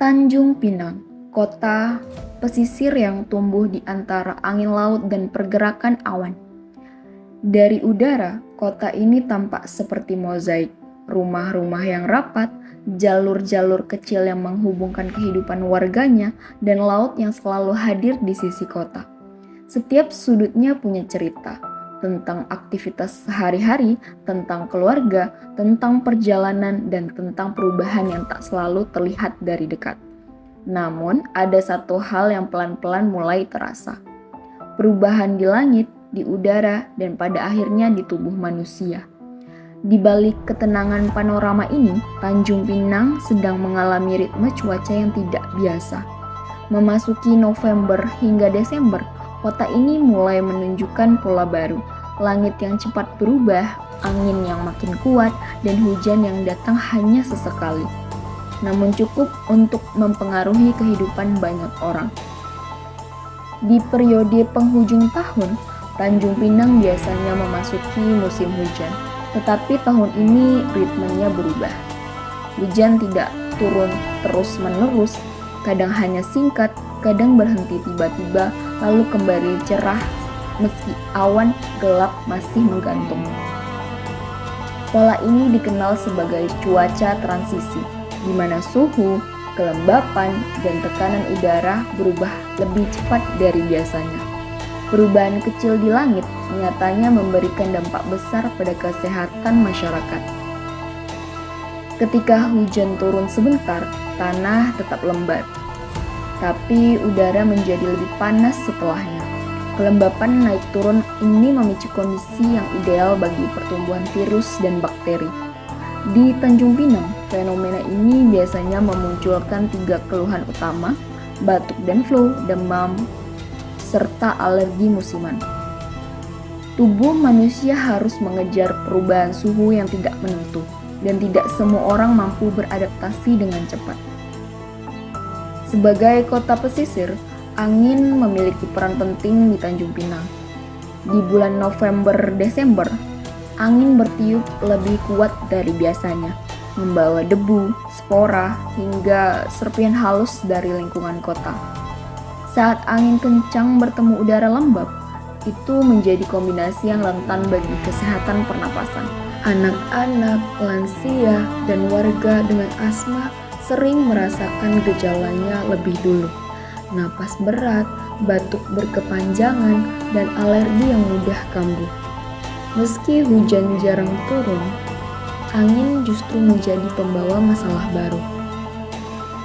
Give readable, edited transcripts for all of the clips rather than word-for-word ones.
Tanjung Pinang, kota pesisir yang tumbuh di antara angin laut dan pergerakan awan. Dari udara, kota ini tampak seperti mozaik, rumah-rumah yang rapat, jalur-jalur kecil yang menghubungkan kehidupan warganya, dan laut yang selalu hadir di sisi kota. Setiap sudutnya punya cerita tentang aktivitas sehari-hari, tentang keluarga, tentang perjalanan, dan tentang perubahan yang tak selalu terlihat dari dekat. Namun, ada satu hal yang pelan-pelan mulai terasa. Perubahan di langit, di udara, dan pada akhirnya di tubuh manusia. Di balik ketenangan panorama ini, Tanjung Pinang sedang mengalami ritme cuaca yang tidak biasa. Memasuki November hingga Desember, kota ini mulai menunjukkan pola baru. Langit yang cepat berubah, angin yang makin kuat, dan hujan yang datang hanya sesekali. Namun cukup untuk mempengaruhi kehidupan banyak orang. Di periode penghujung tahun, Tanjung Pinang biasanya memasuki musim hujan. Tetapi tahun ini ritmenya berubah. Hujan tidak turun terus-menerus, kadang hanya singkat, kadang berhenti tiba-tiba, lalu kembali cerah meski awan gelap masih menggantung. Pola ini dikenal sebagai cuaca transisi, di mana suhu, kelembapan, dan tekanan udara berubah lebih cepat dari biasanya. Perubahan kecil di langit nyatanya memberikan dampak besar pada kesehatan masyarakat. Ketika hujan turun sebentar, tanah tetap lembab, tapi udara menjadi lebih panas setelahnya. Kelembapan naik turun ini memicu kondisi yang ideal bagi pertumbuhan virus dan bakteri. Di Tanjung Pinang, fenomena ini biasanya memunculkan 3 keluhan utama: batuk dan flu, demam, serta alergi musiman. Tubuh manusia harus mengejar perubahan suhu yang tidak menentu, dan tidak semua orang mampu beradaptasi dengan cepat. Sebagai kota pesisir, angin memiliki peran penting di Tanjung Pinang. Di bulan November-Desember, angin bertiup lebih kuat dari biasanya, membawa debu, spora, hingga serpihan halus dari lingkungan kota. Saat angin kencang bertemu udara lembab, itu menjadi kombinasi yang rentan bagi kesehatan pernapasan. Anak-anak, lansia, dan warga dengan asma sering merasakan gejalanya lebih dulu. Napas berat, batuk berkepanjangan, dan alergi yang mudah kambuh. Meski hujan jarang turun, angin justru menjadi pembawa masalah baru.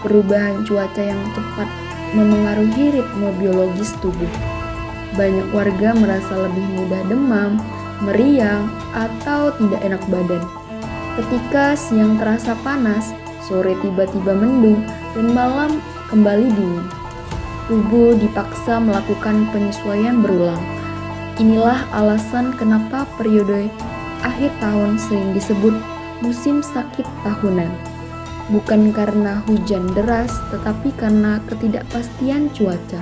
Perubahan cuaca yang cepat memengaruhi ritme biologis tubuh. Banyak warga merasa lebih mudah demam, meriang, atau tidak enak badan. Ketika siang terasa panas, sore tiba-tiba mendung, dan malam kembali dingin. Tubuh dipaksa melakukan penyesuaian berulang. Inilah alasan kenapa periode akhir tahun sering disebut musim sakit tahunan. Bukan karena hujan deras, tetapi karena ketidakpastian cuaca.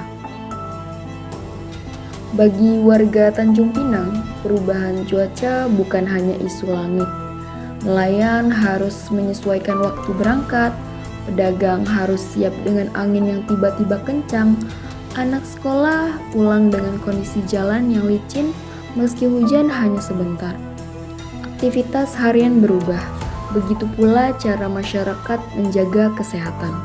Bagi warga Tanjung Pinang, perubahan cuaca bukan hanya isu langit. Nelayan harus menyesuaikan waktu berangkat, pedagang harus siap dengan angin yang tiba-tiba kencang, anak sekolah pulang dengan kondisi jalan yang licin meski hujan hanya sebentar. Aktivitas harian berubah, begitu pula cara masyarakat menjaga kesehatan.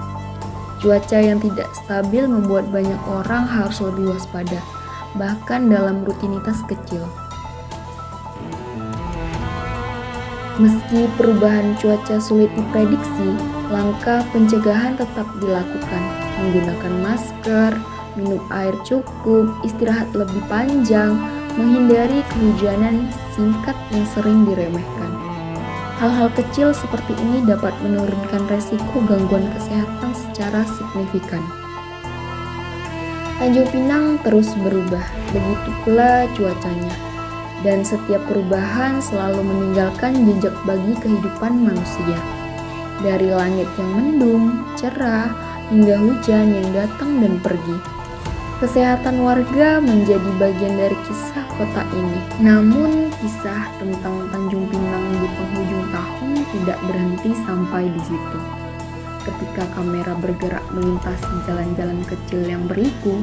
Cuaca yang tidak stabil membuat banyak orang harus lebih waspada, bahkan dalam rutinitas kecil. Meski perubahan cuaca sulit diprediksi, langkah pencegahan tetap dilakukan. Menggunakan masker, minum air cukup, istirahat lebih panjang, menghindari kehujanan singkat yang sering diremehkan. Hal-hal kecil seperti ini dapat menurunkan resiko gangguan kesehatan secara signifikan. Tanjung Pinang terus berubah, begitu pula cuacanya. Dan setiap perubahan selalu meninggalkan jejak bagi kehidupan manusia. Dari langit yang mendung, cerah, hingga hujan yang datang dan pergi. Kesehatan warga menjadi bagian dari kisah kota ini. Namun, kisah tentang Tanjung Pinang di penghujung tahun tidak berhenti sampai di situ. ketika kamera bergerak melintasi jalan-jalan kecil yang berliku,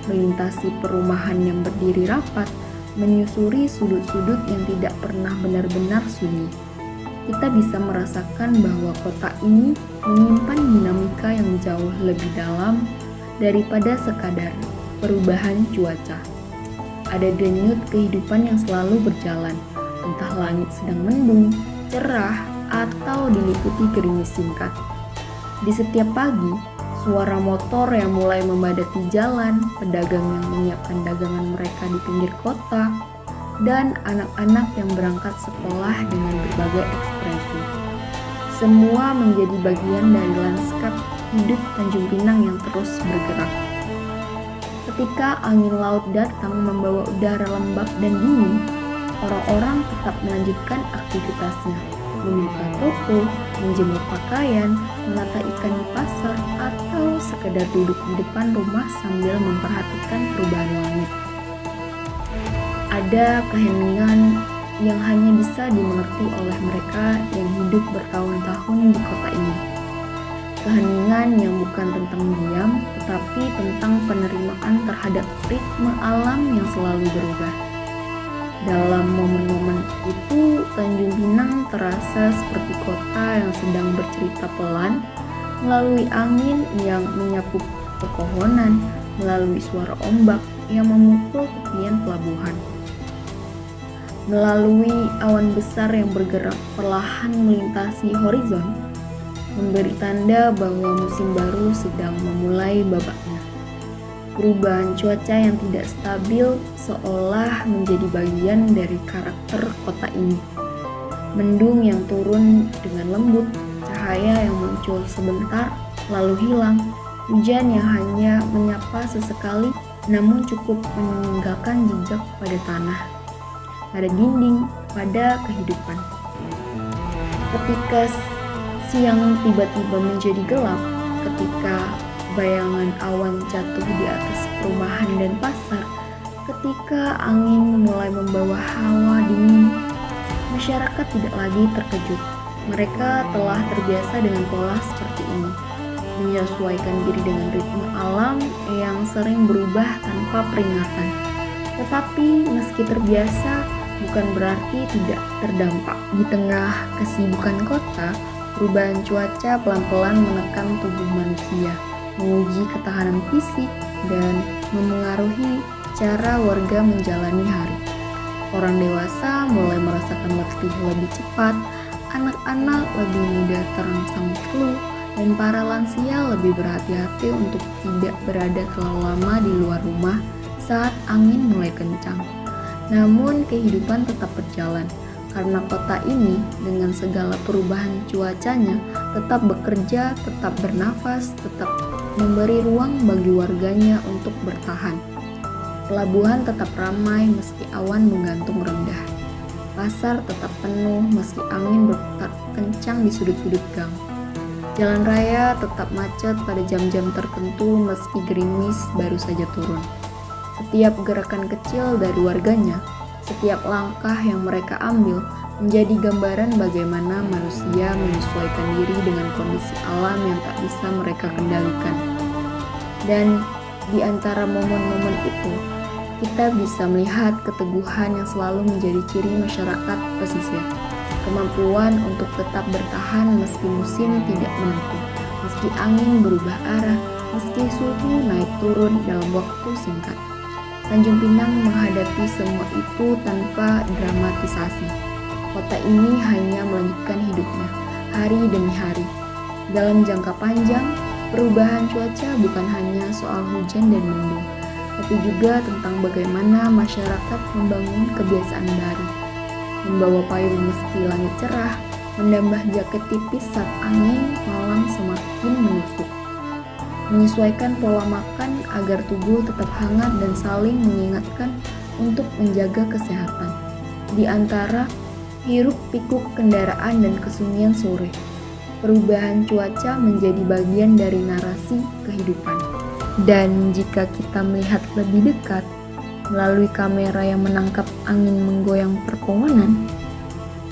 melintasi perumahan yang berdiri rapat, menyusuri sudut-sudut yang tidak pernah benar-benar sunyi. Kita bisa merasakan bahwa kota ini menyimpan dinamika yang jauh lebih dalam daripada sekadar perubahan cuaca. Ada denyut kehidupan yang selalu berjalan, entah langit sedang mendung, cerah, atau diliputi gerimis singkat. Di setiap pagi, suara motor yang mulai memadati jalan, pedagang yang menyiapkan dagangan mereka di pinggir kota, dan anak-anak yang berangkat sekolah dengan berbagai ekspresi. Semua menjadi bagian dari lanskap hidup Tanjung Pinang yang terus bergerak. Ketika angin laut datang membawa udara lembab dan dingin, orang-orang tetap melanjutkan aktivitasnya, membuka toko, menjemur pakaian, menata ikan di pasar, atau sekedar duduk di depan rumah sambil memperhatikan perubahan langit. Ada keheningan yang hanya bisa dimengerti oleh mereka yang hidup bertahun-tahun di kota ini. Keheningan yang bukan tentang diam, tetapi tentang penerimaan terhadap ritme alam yang selalu berubah. Dalam momen-momen itu, Tanjung Pinang terasa seperti kota yang sedang bercerita pelan, melalui angin yang menyapu pepohonan, melalui suara ombak yang memukul tepian pelabuhan, melalui awan besar yang bergerak perlahan melintasi horizon, memberi tanda bahwa musim baru sedang memulai babaknya. Perubahan cuaca yang tidak stabil seolah menjadi bagian dari karakter kota ini. Mendung yang turun dengan lembut, cahaya yang muncul sebentar lalu hilang, hujan yang hanya menyapa sesekali namun cukup meninggalkan jejak pada tanah, pada dinding, pada kehidupan. Ketika siang tiba-tiba menjadi gelap, ketika bayangan awan jatuh di atas perumahan dan pasar, ketika angin mulai membawa hawa dingin, masyarakat tidak lagi terkejut. Mereka telah terbiasa dengan pola seperti ini, menyesuaikan diri dengan ritme alam yang sering berubah tanpa peringatan. Tetapi meski terbiasa, bukan berarti tidak terdampak. Di tengah kesibukan kota, perubahan cuaca pelan-pelan menekan tubuh manusia, menguji ketahanan fisik, dan memengaruhi cara warga menjalani hari. Orang dewasa mulai merasakan letih lebih cepat, anak-anak lebih mudah terangsang flu, dan para lansia lebih berhati-hati untuk tidak berada terlalu lama di luar rumah saat angin mulai kencang. Namun kehidupan tetap berjalan, karena kota ini dengan segala perubahan cuacanya tetap bekerja, tetap bernafas, tetap memberi ruang bagi warganya untuk bertahan. Pelabuhan tetap ramai meski awan menggantung rendah. Pasar tetap penuh meski angin berputar kencang di sudut-sudut gang. Jalan raya tetap macet pada jam-jam tertentu meski gerimis baru saja turun. Setiap gerakan kecil dari warganya, setiap langkah yang mereka ambil menjadi gambaran bagaimana manusia menyesuaikan diri dengan kondisi alam yang tak bisa mereka kendalikan. Dan di antara momen-momen itu, kita bisa melihat keteguhan yang selalu menjadi ciri masyarakat pesisir. Kemampuan untuk tetap bertahan meski musim tidak menentu, meski angin berubah arah, meski suhu naik turun dalam waktu singkat. Tanjung Pinang menghadapi semua itu tanpa dramatisasi. Kota ini hanya melanjutkan hidupnya, hari demi hari. Dalam jangka panjang, perubahan cuaca bukan hanya soal hujan dan mendung, tapi juga tentang bagaimana masyarakat membangun kebiasaan baru. Membawa payung meski langit cerah, menambah jaket tipis saat angin malam semakin menusuk. Menyesuaikan pola makan agar tubuh tetap hangat dan saling mengingatkan untuk menjaga kesehatan. Di antara hiruk-pikuk kendaraan dan kesunyian sore, perubahan cuaca menjadi bagian dari narasi kehidupan. Dan jika kita melihat lebih dekat, melalui kamera yang menangkap angin menggoyang perpohonan,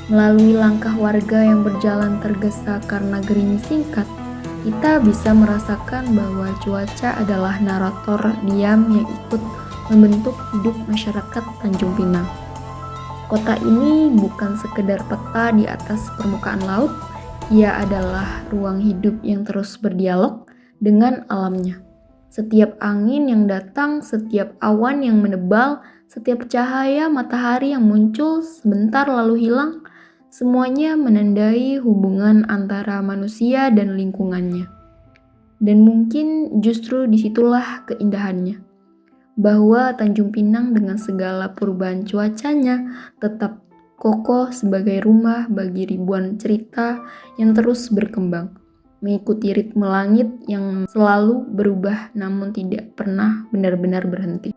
melalui langkah warga yang berjalan tergesa karena gerimis singkat, kita bisa merasakan bahwa cuaca adalah narator diam yang ikut membentuk hidup masyarakat Tanjung Pinang. Kota ini bukan sekedar peta di atas permukaan laut, ia adalah ruang hidup yang terus berdialog dengan alamnya. Setiap angin yang datang, setiap awan yang menebal, setiap cahaya matahari yang muncul sebentar lalu hilang, semuanya menandai hubungan antara manusia dan lingkungannya. Dan mungkin justru disitulah keindahannya, bahwa Tanjung Pinang dengan segala perubahan cuacanya tetap kokoh sebagai rumah bagi ribuan cerita yang terus berkembang, mengikuti ritme langit yang selalu berubah namun tidak pernah benar-benar berhenti.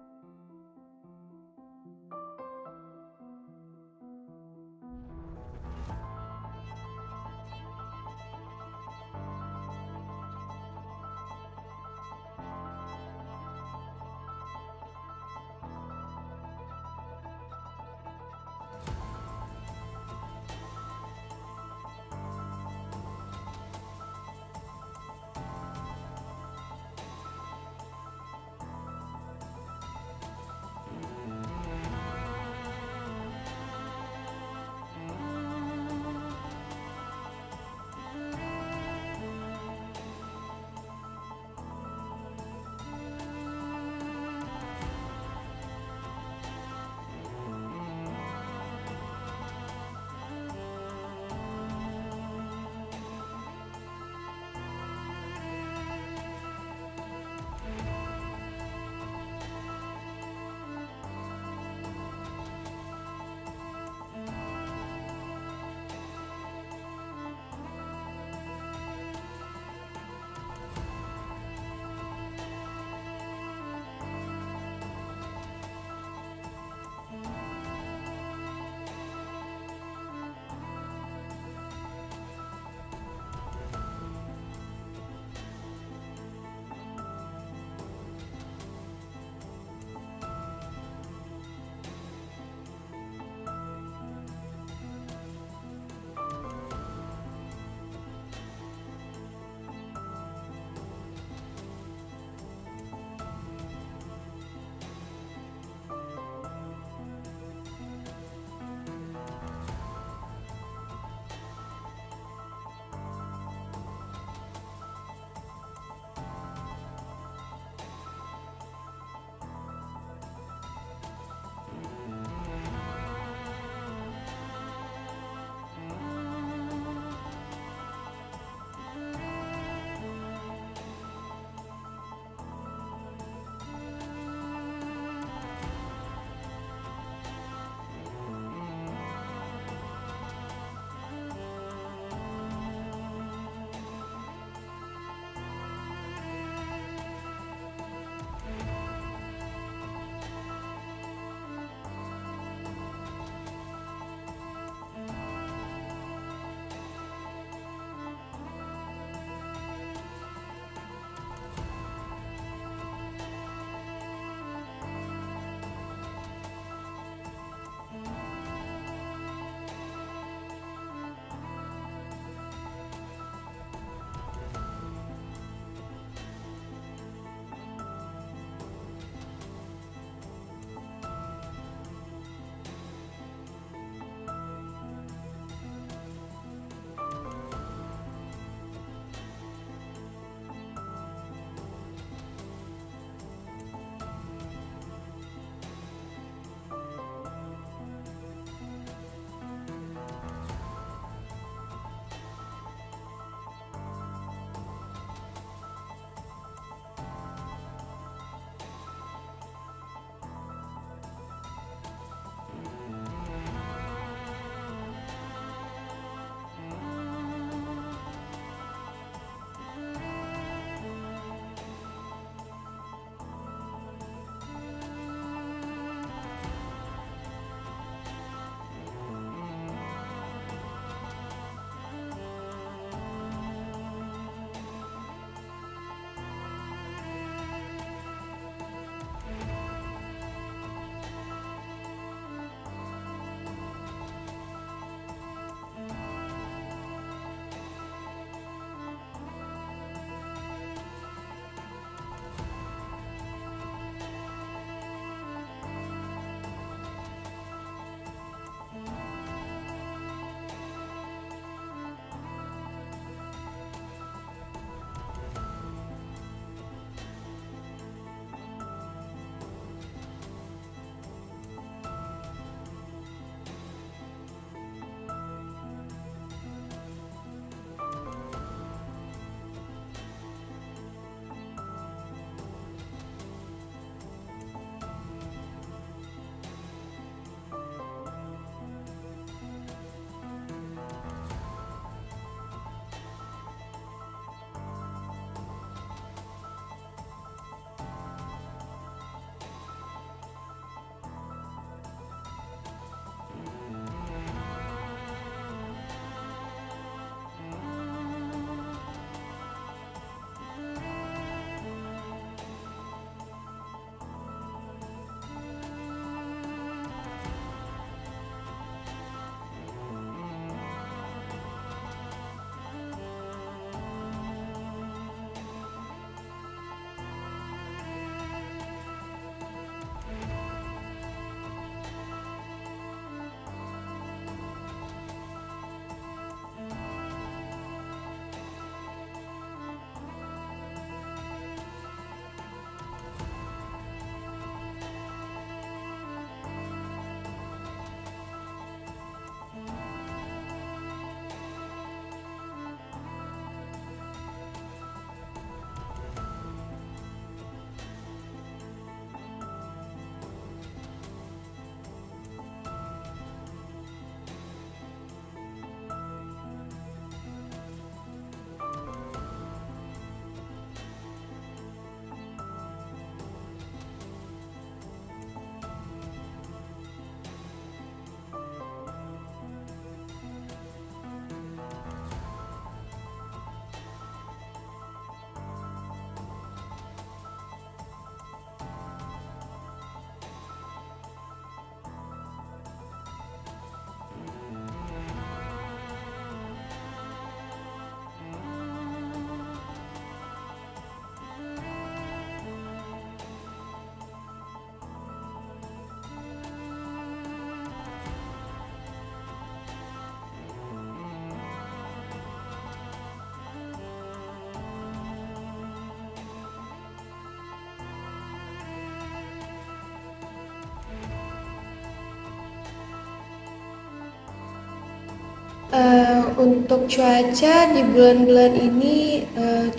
Untuk cuaca di bulan-bulan ini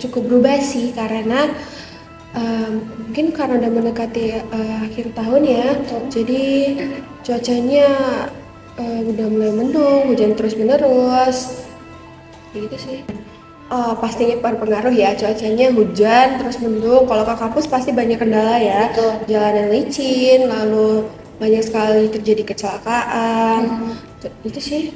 cukup berubah sih karena mungkin karena udah mendekati akhir tahun ya, jadi cuacanya udah mulai mendung, hujan terus menerus, gitu sih. Pastinya berpengaruh ya cuacanya hujan terus mendung. Kalau ke kampus pasti banyak kendala ya, jalanan licin, lalu banyak sekali terjadi kecelakaan. Itu sih.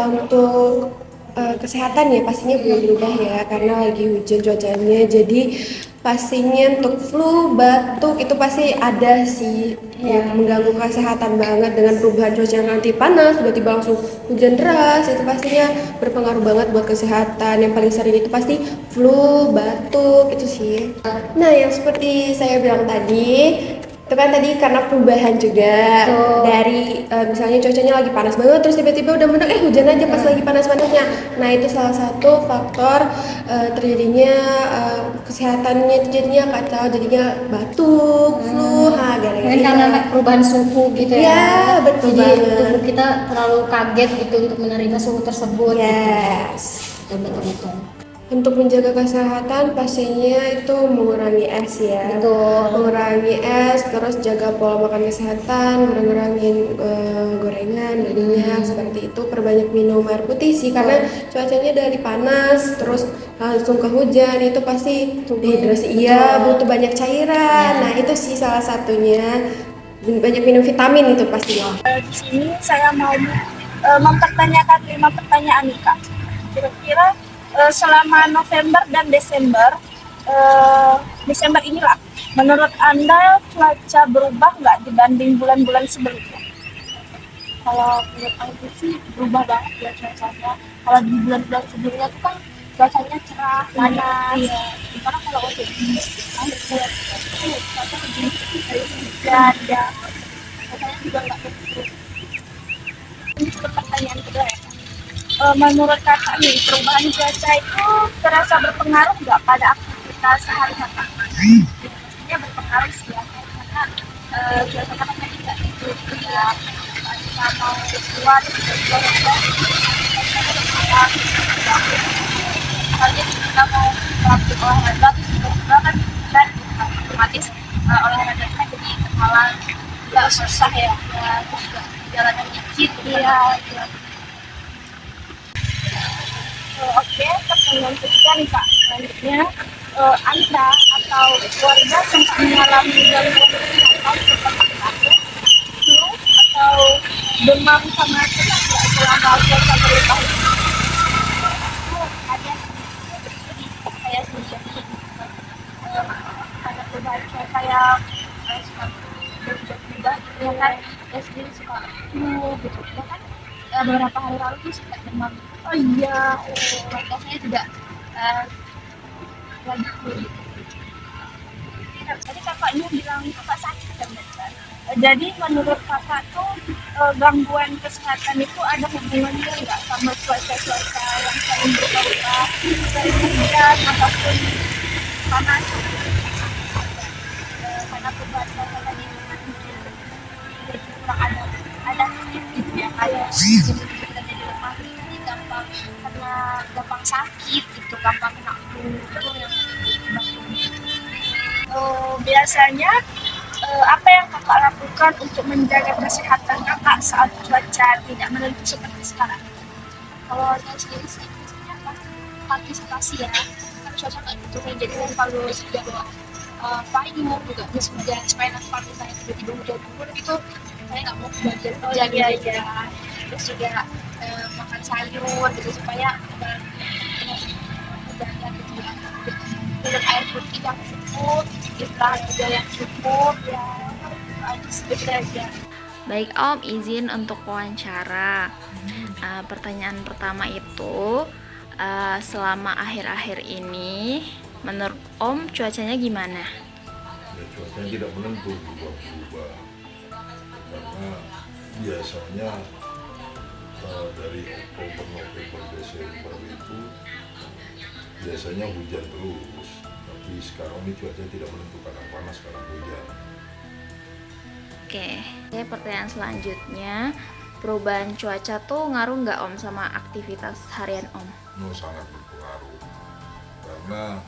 Untuk kesehatan ya pastinya belum berubah ya karena lagi hujan cuacanya, jadi pastinya untuk flu, batuk itu pasti ada sih yang mengganggu kesehatan banget dengan perubahan cuaca yang nanti panas tiba-tiba langsung hujan deras, itu pastinya berpengaruh banget buat kesehatan. Yang paling sering itu pasti flu, batuk itu sih. Nah, yang seperti saya bilang tadi, itu kan tadi karena perubahan juga. Dari misalnya cuacanya lagi panas banget terus tiba-tiba udah mendung hujan aja pas lagi panas-panasnya. Nah, itu salah satu faktor terjadinya kesehatannya itu jadinya kacau, jadinya batuk, flu, gara-gara Mungkin itu. karena perubahan suhu gitu ya. Ya, betul Jadi banget. tubuh kita terlalu kaget gitu untuk menerima suhu tersebut. Yes. Betul. Untuk menjaga kesehatan pastinya itu mengurangi es ya. Betul. Mengurangi es, terus jaga pola makan kesehatan, ngurangin gorengan, minyak seperti itu. Perbanyak minum air putih sih karena cuacanya dari panas terus langsung ke hujan itu pasti dehidrasi. Iya, butuh banyak cairan. Nah, itu sih salah satunya. Banyak minum vitamin itu pastinya. Di sini saya mau mempertanyakan 5 pertanyaan nih Kak. Kira-kira selama November dan Desember inilah, menurut Anda cuaca berubah nggak dibanding bulan-bulan sebelumnya? Kalau menurut aku sih berubah banget ya cuacanya. Kalau di bulan-bulan sebelumnya tuh kan cuacanya cerah, panas. Iya. Karena kalau untuk di akhir bulan itu cuaca lebih kayak hujan ya. Cuacanya juga nggak begitu. Ini pertanyaan kedua ya. Menurut kakak nih, perubahan cuaca itu terasa berpengaruh nggak pada aktivitas sehari-hari? Pastinya berpengaruh sih ya, karena cuaca kan tidak itu ya. Kita mau keluar juga cuaca misalnya kita mau melakukan olahraga tiba-tiba kan dan otomatis olahraga kita jadi terhalang, nggak susah ya, terus juga jalanan licin. Iya. Oke, pertanyaan ketiga nih Kak. Selanjutnya, Anda atau keluarga sempat mengalami gangguan kesehatan seperti batuk, flu, atau demam sama sesak nggak selama cuaca berubah ini? Ada sih, saya sendiri ada perubahan cuaca yang suka berubah gitu ya kan. Saya sendiri suka flu gitu. Bahkan beberapa hari lalu tuh sempat demam. Oh iya, keluarga saya juga lagi flu. Tadi kakaknya bilang kakak sakit kan? Jadi menurut kakak tuh gangguan kesehatan itu ada hubungannya nggak sama cuaca-cuaca yang sering berubah, sering hujan ataupun panas? Karena perubahan cuaca tadi kan mungkin jadi kurang ada gitu ya, kayak kita jadi lemah, jadi gampang karena gampang sakit gitu, gampang kena flu itu yang biasanya apa yang kakak lakukan untuk menjaga kesehatan kakak saat cuaca tidak menentu seperti sekarang? Kalau saya sendiri sih biasanya partisipasi ya, kan cuaca nggak gitu, jadi saya selalu sedia bawa payung juga jas hujan supaya nanti kalau misalnya tiba-tiba hujan turun gitu saya nggak mau kebagian hujan gitu ya. Terus juga makan sayur gitu supaya menjaga gitu ya, minum air putih yang cukup, istirahat juga yang cukup ya, seperti aja. Baik Om, izin untuk wawancara. Pertanyaan pertama itu, selama akhir-akhir ini, menurut Om cuacanya gimana? Ya, cuacanya tidak menentu, berubah-ubah karena biasanya dari Oktober, November, Desember itu biasanya hujan terus, tapi sekarang ini cuaca tidak menentu, kadang panas, kadang hujan. Oke, pertanyaan selanjutnya, perubahan cuaca tuh ngaruh nggak Om sama aktivitas harian Om? Sangat berpengaruh karena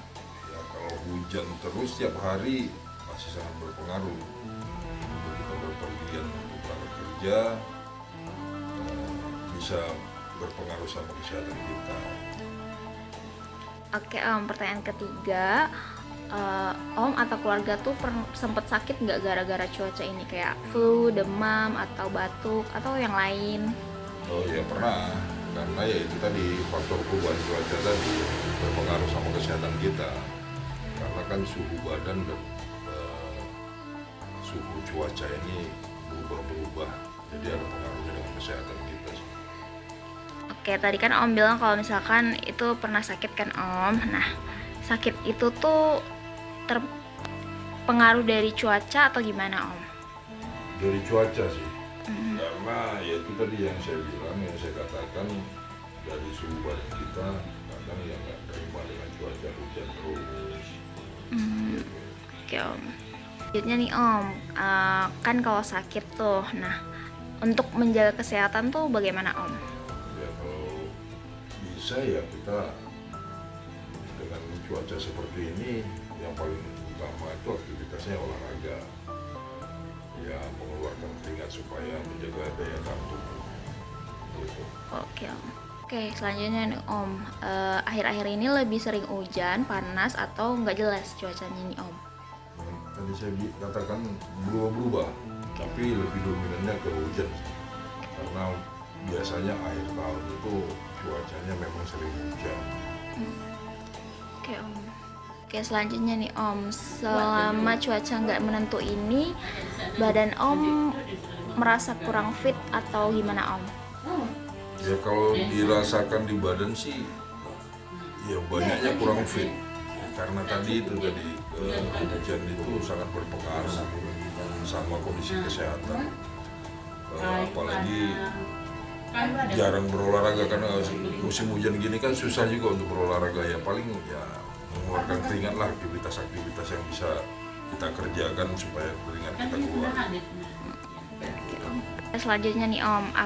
ya kalau hujan terus tiap hari masih sangat berpengaruh untuk kita berpergian untuk berangkat kerja, bisa berpengaruh sama kesehatan kita. Oke Om, pertanyaan ketiga, Om atau keluarga tuh sempet sakit nggak gara-gara cuaca ini, kayak flu, demam, atau batuk, atau yang lain? Oh ya pernah, karena ya itu tadi faktor perubahan cuaca tadi berpengaruh sama kesehatan kita. Karena kan suhu badan dan suhu cuaca ini berubah-berubah, jadi ada pengaruhnya dengan kesehatan kita. Oke, tadi kan Om bilang kalau misalkan itu pernah sakit kan Om. Nah, sakit itu tuh terpengaruh dari cuaca atau gimana Om? Dari cuaca sih, karena ya itu tadi yang saya bilang, yang saya katakan, dari suhu badan kita kadang yang nggak terima dengan cuaca hujan terus. Gitu. Oke Om. Selanjutnya nih Om, kan kalau sakit tuh, nah untuk menjaga kesehatan tuh bagaimana Om? Ya kalau bisa ya kita dengan cuaca seperti ini, yang paling utama itu aktivitasnya olahraga, ya mengeluarkan keringat supaya menjaga daya tahan tubuh. Gitu. Oke Om. Oke, selanjutnya nih Om, akhir-akhir ini lebih sering hujan, panas, atau nggak jelas cuacanya nih Om? Yang tadi saya katakan berubah-berubah, tapi lebih dominannya ke hujan, karena biasanya akhir tahun itu cuacanya memang sering hujan. Oke Om. Oke, selanjutnya nih Om, selama cuaca nggak menentu ini, badan Om merasa kurang fit atau gimana Om? Ya kalau dirasakan di badan sih, ya banyaknya kurang fit, karena tadi hujan itu sangat berpengaruh sama kondisi kesehatan, apalagi jarang berolahraga karena musim hujan gini kan susah juga untuk berolahraga, ya paling ya mengeluarkan keringat lah, aktivitas yang bisa kita kerjakan supaya keringat kita keluar. Oke, Om. Selanjutnya nih Om,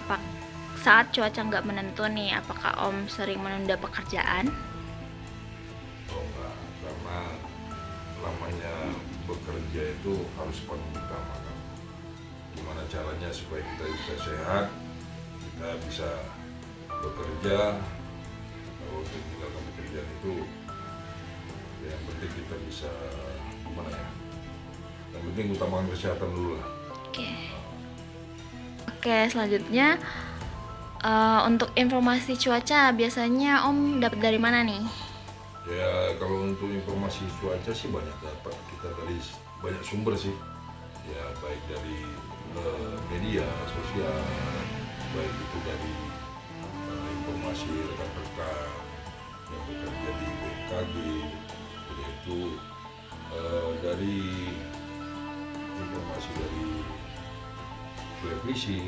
saat cuaca nggak menentu nih, apakah Om sering menunda pekerjaan? Oh enggak, karena namanya bekerja itu harus paling utama kan. Gimana caranya supaya kita bisa sehat, kita bisa bekerja. Kalau untuk meninggalkan pekerjaan itu, yang penting kita bisa gimana ya? Yang penting utamakan kesehatan dulu lah. Oke, selanjutnya untuk informasi cuaca biasanya Om dapat dari mana nih? Ya kalau untuk informasi cuaca sih banyak dapat kita dari banyak sumber sih. Ya baik dari media sosial, baik itu dari informasi rekan-rekan yang bekerja di BMKG, yaitu dari informasi dari televisi,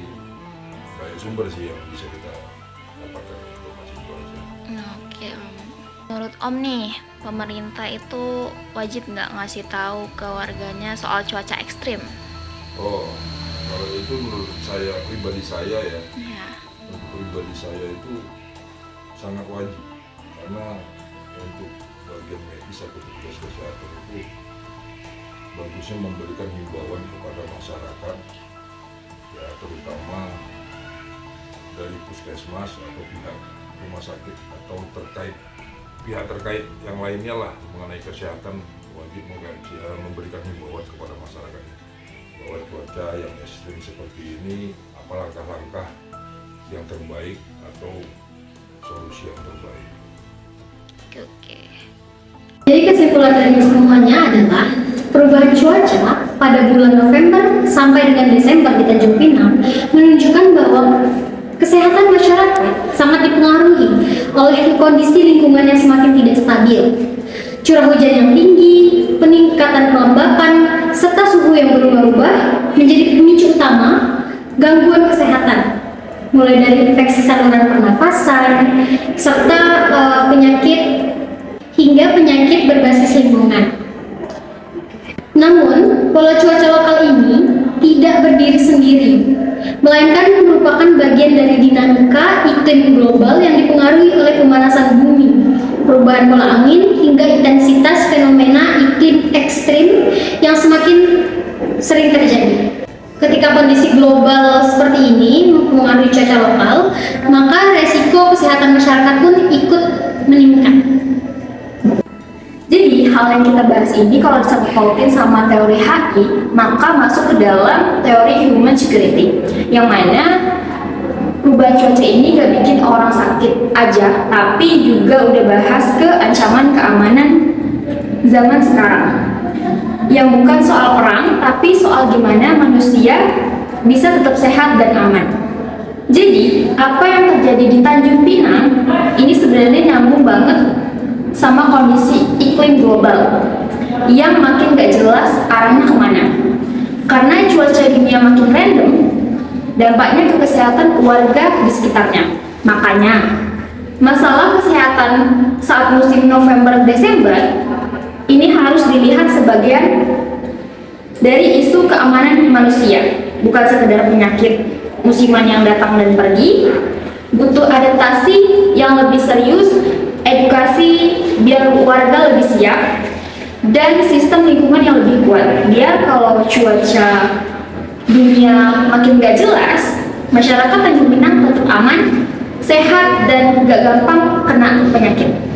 banyak sumber sih yang bisa kita dapatkan informasi cuaca. Oke Om. Menurut Om nih, pemerintah itu wajib nggak ngasih tahu ke warganya soal cuaca ekstrim? Oh, kalau itu menurut saya, pribadi saya ya, Ya. untuk pribadi saya itu sangat wajib, karena untuk bagian medis atau petugas kesehatan itu bagusnya memberikan himbauan kepada masyarakat, ya terutama dari puskesmas atau pihak rumah sakit atau pihak terkait yang lainnya lah mengenai kesehatan, wajib memberikan himbauan kepada masyarakat bahwa cuaca yang ekstrim seperti ini, apa langkah-langkah yang terbaik atau solusi yang terbaik. Oke. Jadi kesimpulan dari semuanya adalah perubahan cuaca pada bulan November sampai dengan Desember di Tanjung Pinang menunjukkan bahwa kesehatan masyarakat sangat dipengaruhi oleh kondisi lingkungan yang semakin tidak stabil, curah hujan yang tinggi, peningkatan kelembapan, serta suhu yang berubah-ubah menjadi pemicu utama gangguan kesehatan, mulai dari infeksi saluran pernafasan, serta penyakit hingga penyakit berbasis lingkungan. Namun, pola cuaca lokal ini tidak tidak berdiri sendiri, melainkan merupakan bagian dari dinamika iklim global yang dipengaruhi oleh pemanasan bumi, perubahan pola angin, hingga intensitas fenomena iklim ekstrim yang semakin sering terjadi. Ketika kondisi global seperti ini mempengaruhi cuaca lokal, maka resiko kesehatan masyarakat pun ikut meningkat. Jadi hal yang kita bahas ini kalau disangkut pautin sama teori HI, maka masuk ke dalam teori human security, yang mana perubahan cuaca ini gak bikin orang sakit aja, tapi juga udah bahas ke ancaman keamanan zaman sekarang, yang bukan soal perang, tapi soal gimana manusia bisa tetap sehat dan aman. Jadi, apa yang terjadi di Tanjung Pinang ini sebenarnya nyambung banget sama kondisi iklim global yang makin gak jelas arahnya kemana. Karena cuaca dunia makin random, dampaknya ke kesehatan warga di sekitarnya. Makanya, masalah kesehatan saat musim November-Desember ini harus dilihat sebagian dari isu keamanan manusia, bukan sekedar penyakit musiman yang datang dan pergi. Butuh adaptasi yang lebih serius, edukasi biar warga lebih siap, dan sistem lingkungan yang lebih kuat. Biar kalau cuaca dunia makin gak jelas, masyarakat Tanjung Pinang tetap aman, sehat, dan gak gampang kena penyakit.